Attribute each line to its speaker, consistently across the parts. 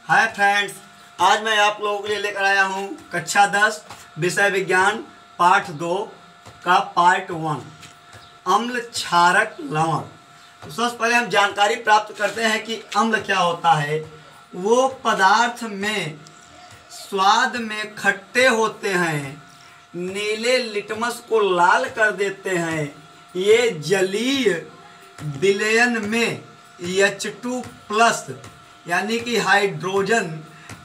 Speaker 1: Hi friends, आज मैं आप लोगों के लिए लेकर आया हूँ कक्षा 10 विषय विज्ञान पाठ 2 का पार्ट 1 अम्ल क्षारक लवण। तो सबसे पहले हम जानकारी प्राप्त करते हैं कि अम्ल क्या होता है। वो पदार्थ में स्वाद में खट्टे होते हैं, नीले लिटमस को लाल कर देते हैं। ये जलीय विलयन में H2+ यानी कि हाइड्रोजन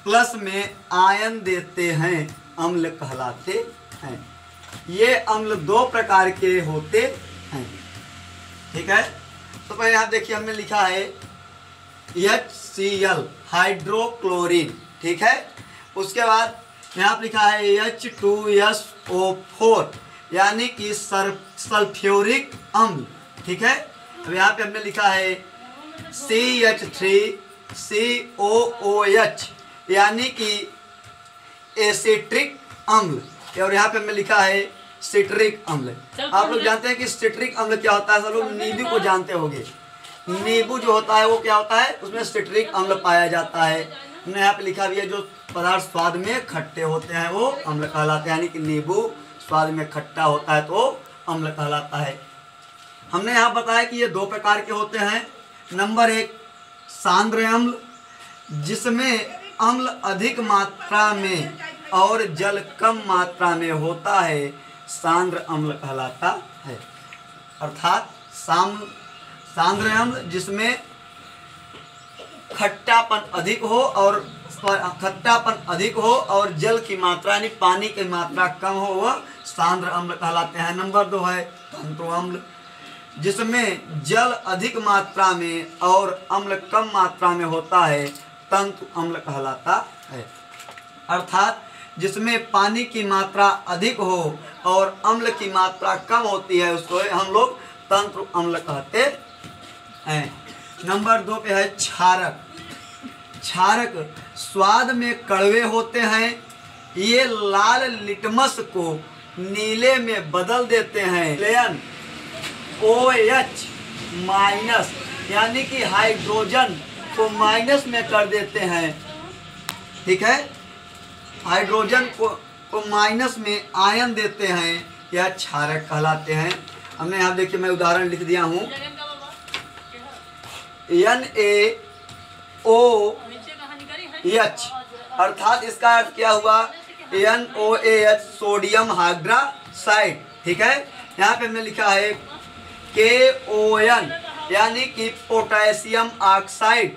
Speaker 1: प्लस में आयन देते हैं, अम्ल कहलाते हैं। ये अम्ल दो प्रकार के होते हैं। ठीक है, तो पहले यहाँ देखिए हमने लिखा है HCl हाइड्रोक्लोरीन। ठीक है, उसके बाद यहाँ पर लिखा है H2SO4 यानी कि सल्फ्यूरिक अम्ल। ठीक है, अब यहाँ पे हमने लिखा है CH3COOH यानी कि एसिट्रिक अम्ल। और यहाँ पे हमने लिखा है सिट्रिक अम्ल। आप लोग जानते हैं कि सिट्रिक अम्ल क्या होता है। सब लोग नींबू को जानते होंगे। नींबू जो होता है वो क्या होता है, उसमें सिट्रिक अम्ल पाया जाता है। हमने यहाँ पे लिखा भी है जो पदार्थ स्वाद में खट्टे होते हैं वो अम्ल कहलाते हैं, यानी कि नींबू स्वाद में खट्टा होता है तो अम्ल कहलाता है। हमने यहाँ बताया कि ये दो प्रकार के होते हैं। नंबर 1 सांद्र अम्ल, जिसमें अम्ल अधिक मात्रा में और जल कम मात्रा में होता है, सांद्र अम्ल कहलाता है। अर्थात सांद्र अम्ल जिसमें खट्टापन अधिक हो और जल की मात्रा यानी पानी की मात्रा कम हो, वह सांद्र अम्ल कहलाते हैं। नंबर 2 है तंतु अम्ल, जिसमें जल अधिक मात्रा में और अम्ल कम मात्रा में होता है, तंतु अम्ल कहलाता है। अर्थात जिसमें पानी की मात्रा अधिक हो और अम्ल की मात्रा कम होती है, उसको हम लोग तंतु अम्ल कहते हैं। नंबर 2 पे है क्षारक। क्षारक स्वाद में कड़वे होते हैं। ये लाल लिटमस को नीले में बदल देते हैं। विलयन OH- यानी कि हाइड्रोजन को माइनस में कर देते हैं। ठीक है, हाइड्रोजन को माइनस में आयन देते हैं, यह क्षारक कहलाते हैं। हमने यहाँ देखिए मैं उदाहरण लिख दिया हूँ NaOH, अर्थात इसका अर्थ क्या हुआ, NOAH सोडियम हाइड्रोक्साइड। ठीक है, यहाँ पे हमने लिखा है KON यानी कि पोटेशियम ऑक्साइड।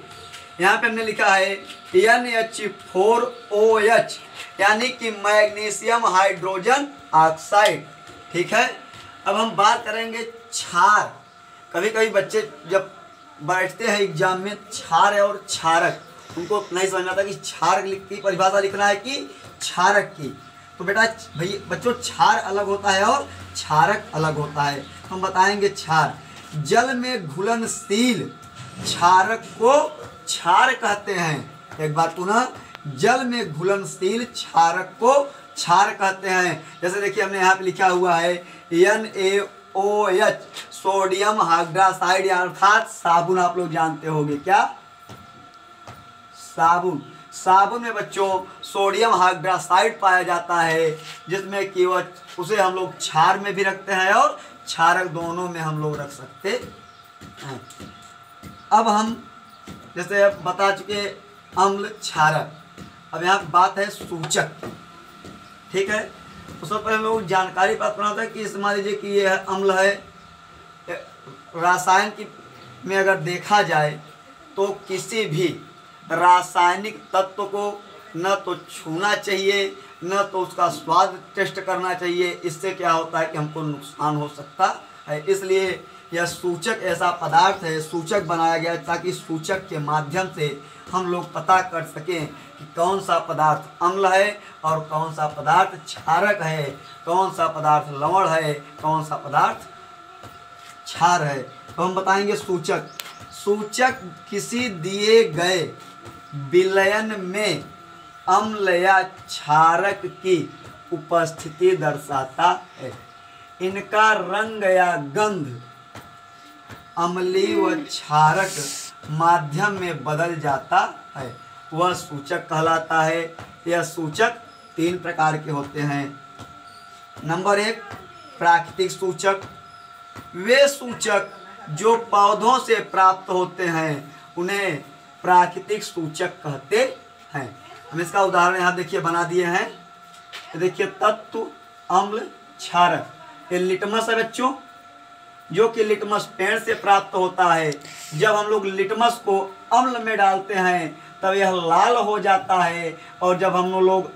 Speaker 1: यहाँ पे हमने लिखा है NH4OH यानी कि मैग्नीशियम हाइड्रोजन ऑक्साइड। ठीक है, अब हम बात करेंगे क्षार। कभी कभी बच्चे जब बैठते हैं एग्जाम में क्षार और क्षारक, उनको नहीं समझ आता कि क्षारक की परिभाषा लिखना है कि क्षारक की। तो बेटा भैया बच्चों, क्षार अलग होता है और क्षारक अलग होता है। हम बताएंगे क्षार, जल में घुलनशील क्षारक को क्षार कहते हैं। एक बार पुनः, जल में घुलनशील क्षारक को क्षार कहते हैं। जैसे देखिए हमने यहाँ पे लिखा हुआ है NaOH सोडियम हाइड्रोक्साइड, अर्थात साबुन। आप लोग जानते होंगे क्या, साबुन। साबुन में बच्चों सोडियम हाइड्रोक्साइड पाया जाता है, जिसमें कि वह उसे हम लोग क्षार में भी रखते हैं और क्षारक दोनों में हम लोग रख सकते हैं। अब हम जैसे अब बता चुके अम्ल क्षारक, अब यहाँ बात है सूचक। ठीक है, तो सबसे पहले हम लोग जानकारी प्राप्त करना होता है कि मान लीजिए कि यह अम्ल है। रसायन की में अगर देखा जाए तो किसी भी रासायनिक तत्व को न तो छूना चाहिए, न तो उसका स्वाद टेस्ट करना चाहिए। इससे क्या होता है कि हमको नुकसान हो सकता है। इसलिए यह सूचक ऐसा पदार्थ है, सूचक बनाया गया ताकि सूचक के माध्यम से हम लोग पता कर सकें कि कौन सा पदार्थ अम्ल है और कौन सा पदार्थ क्षारक है, कौन सा पदार्थ लवण है, कौन सा पदार्थ क्षार है। तो हम बताएंगे सूचक। सूचक किसी दिए गए विलयन में अम्ल या क्षारक की उपस्थिति दर्शाता है। इनका रंग या गंध अम्लीय व क्षारक माध्यम में बदल जाता है। वह सूचक कहलाता है। यह सूचक 3 प्रकार के होते हैं। नंबर 1 प्राकृतिक सूचक। वे सूचक जो पौधों से प्राप्त होते हैं उन्हें प्राकृतिक सूचक कहते हैं। हम इसका उदाहरण यहाँ देखिए बना दिए हैं। देखिए तत्व, अम्ल, क्षारक, ये लिटमस है बच्चों, जो कि लिटमस पेड़ से प्राप्त होता है। जब हम लोग लिटमस को अम्ल में डालते हैं तब यह लाल हो जाता है, और जब हम लोग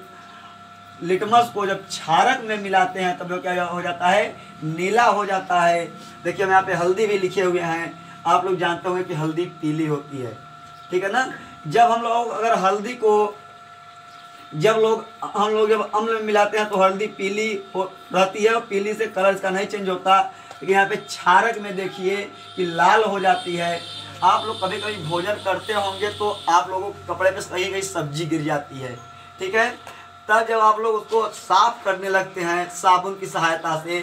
Speaker 1: लिटमस को जब क्षारक में मिलाते हैं तब क्या हो जाता है, नीला हो जाता है। देखिए हम यहाँ पे हल्दी भी लिखे हुए हैं। आप लोग जानते होंगे कि हल्दी पीली होती है, ठीक है ना। जब हम लोग अगर हल्दी को हम लोग जब अम्ल में मिलाते हैं तो हल्दी पीली रहती है, और पीली से कलर इसका नहीं चेंज होता। लेकिन यहाँ पे क्षारक में देखिए कि लाल हो जाती है। आप लोग कभी कभी भोजन करते होंगे तो आप लोगों के कपड़े पे कहीं कहीं सब्जी गिर जाती है, ठीक है। तब जब आप लोग उसको साफ करने लगते हैं साबुन की सहायता से,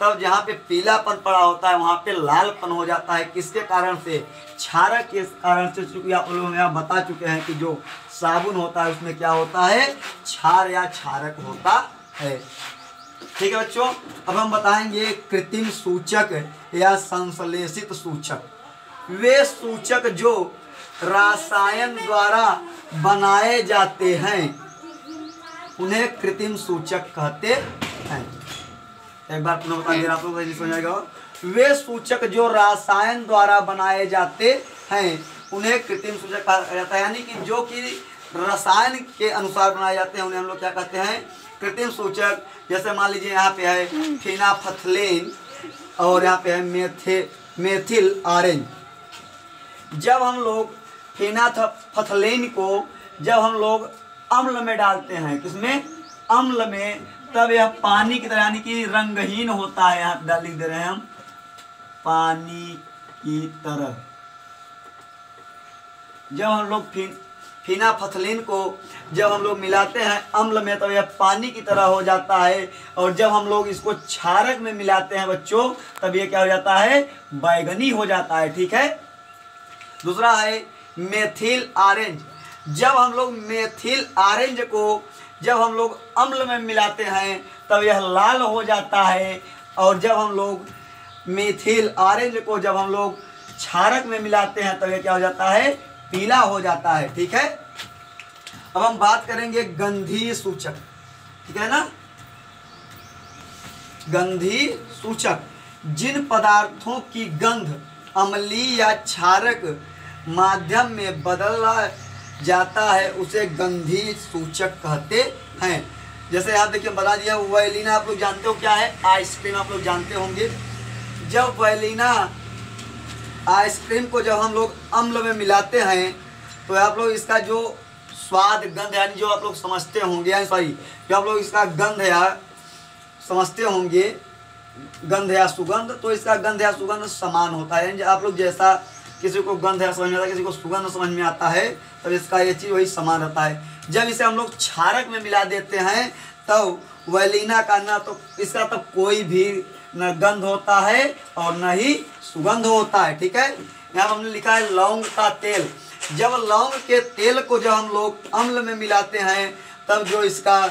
Speaker 1: तब जहाँ पे पीलापन पड़ा होता है वहाँ पे लालपन हो जाता है। किसके कारण से? क्षारक के कारण से। चूँकि आप लोग यहाँ बता चुके हैं कि जो साबुन होता है उसमें क्या होता है, क्षार या क्षारक होता है, ठीक है बच्चों। अब हम बताएंगे कृत्रिम सूचक या संश्लेषित सूचक। वे सूचक जो रसायन द्वारा बनाए जाते हैं उन्हें कृत्रिम सूचक कहते हैं। एक बार पुनः बता दे रहा हूँ, समझ आएगा। वे सूचक जो रसायन द्वारा बनाए जाते हैं उन्हें कृत्रिम सूचक कहा जाता है। यानी कि जो कि रसायन के अनुसार बनाए जाते हैं उन्हें हम लोग क्या कहते हैं, कृत्रिम सूचक। जैसे मान लीजिए यहाँ पे है फिनाफथलेन और यहाँ पे है मेथिल ऑरेंज। जब हम लोग फिनाफथलेन को जब हम लोग अम्ल में डालते हैं, किसमें, अम्ल में, तब यह पानी की तरह यानी कि रंगहीन होता है। यहाँ डाल लिख दे रहे हैं हम, पानी की तरह। जब हम लोग फिनाफथलीन को जब हम लोग मिलाते हैं अम्ल में तब यह पानी की तरह हो जाता है, और जब हम लोग इसको क्षारक में मिलाते हैं बच्चों तब ये क्या हो जाता है, बैगनी हो जाता है, ठीक है। दूसरा है मेथिल ऑरेंज। जब हम लोग मेथिल ऑरेंज को जब हम लोग अम्ल में मिलाते हैं तब यह लाल हो जाता है, और जब हम लोग मेथिल ऑरेंज को जब हम लोग क्षारक में मिलाते हैं तब यह क्या हो जाता है, पीला हो जाता है, ठीक है। अब हम बात करेंगे गंधीय सूचक, ठीक है ना। गंधीय सूचक जिन पदार्थों की गंध अम्लीय या क्षारक माध्यम में बदला जाता है उसे गंधीय सूचक कहते हैं। जैसे आप देखिए बता दिया वैलिना, आप लोग जानते हो क्या है, आइसक्रीम आप लोग जानते होंगे। जब वैलिना आइसक्रीम को जब हम लोग अम्ल में मिलाते हैं तो आप लोग इसका जो स्वाद गंध यानी जो आप लोग समझते होंगे, यानी सॉरी जो आप लोग इसका गंध या समझते होंगे, गंध या सुगंध, तो इसका गंध या सुगंध समान होता है। आप लोग जैसा किसी को गंध या समझ में आता है, किसी को सुगंध समझ में आता है, तब इसका ये चीज़ वही समान रहता है। जब इसे हम लोग क्षारक में मिला देते हैं तब वैलिना का ना तो इसका तो कोई भी न गंध होता है और न ही सुगंध होता है, ठीक है। यहाँ हमने लिखा है लौंग का तेल। जब लौंग के तेल को जब हम लोग अम्ल में मिलाते हैं तब जो इसका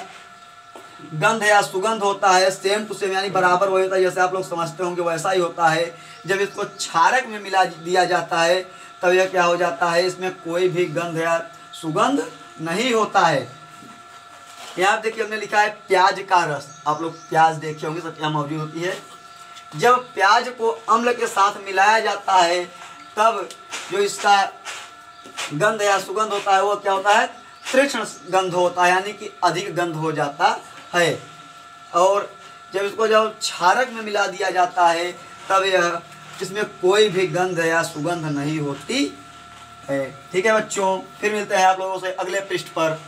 Speaker 1: गंध या सुगंध होता है सेम टू सेम यानी बराबर वही होता है, जैसे आप लोग समझते होंगे वैसा ही होता है। जब इसको क्षारक में मिला दिया जाता है तब यह क्या हो जाता है, इसमें कोई भी गंध या सुगंध नहीं होता है। यहाँ देखिए हमने लिखा है प्याज का रस। आप लोग प्याज देखे होंगे, सब यहाँ मौजूद होती है। जब प्याज को अम्ल के साथ मिलाया जाता है तब जो इसका गंध या सुगंध होता है वो क्या होता है, तीक्ष्ण गंध होता है, यानी कि अधिक गंध हो जाता है। और जब इसको जब क्षारक में मिला दिया जाता है तब यह इसमें कोई भी गंध या सुगंध नहीं होती है, ठीक है बच्चों। फिर मिलते हैं आप लोगों से अगले पृष्ठ पर।